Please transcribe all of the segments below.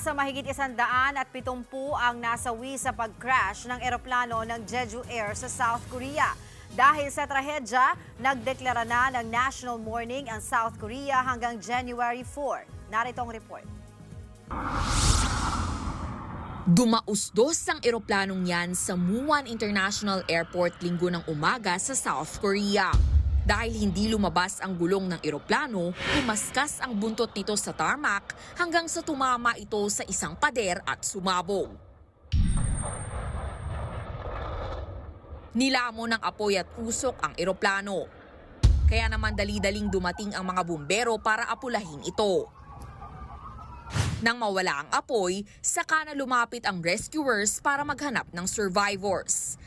Nasa mahigit 170 ang nasawi sa pag-crash ng eroplano ng Jeju Air sa South Korea. Dahil sa trahedya, nagdeklara na ng national mourning ang South Korea hanggang January 4. Narito ang report. Dumausdos ang eroplanong yan sa Muan International Airport linggo ng umaga sa South Korea. Dahil hindi lumabas ang gulong ng eroplano, pumaskas ang buntot nito sa tarmac hanggang sa tumama ito sa isang pader at sumabog. Nilamon ng apoy at usok ang eroplano. Kaya naman dali-daling dumating ang mga bumbero para apulahin ito. Nang mawala ang apoy, saka na lumapit ang rescuers para maghanap ng survivors.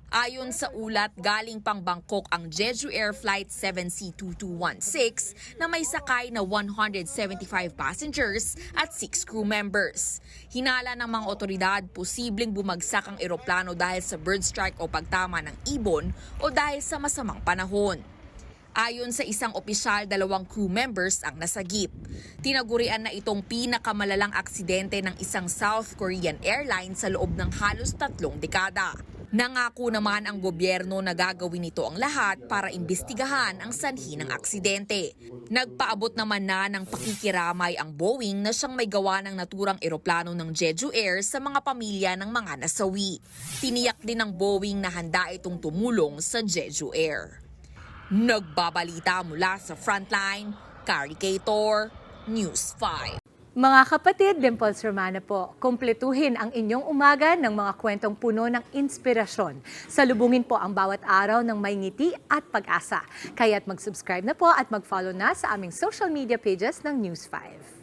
Ayon sa ulat, galing pang Bangkok ang Jeju Air Flight 7C2216 na may sakay na 175 passengers at 6 crew members. Hinala ng mga otoridad, posibleng bumagsak ang eroplano dahil sa bird strike o pagtama ng ibon o dahil sa masamang panahon. Ayon sa isang opisyal, 2 crew members ang nasagip. Tinagurian na itong pinakamalalang aksidente ng isang South Korean airline sa loob ng halos 3 dekada. Nangako naman ang gobyerno na gagawin nito ang lahat para imbestigahan ang sanhi ng aksidente. Nagpaabot naman na ng pakikiramay ang Boeing na siyang may gawa ng naturang eroplano ng Jeju Air sa mga pamilya ng mga nasawi. Tiniyak din ng Boeing na handa itong tumulong sa Jeju Air. Nagbabalita mula sa Frontline, Carrie Cator, News 5. Mga kapatid, Dimples Romana po, kumpletuhin ang inyong umaga ng mga kwentong puno ng inspirasyon. Salubungin po ang bawat araw ng may ngiti at pag-asa. Kaya't mag-subscribe na po at mag-follow na sa aming social media pages ng News 5.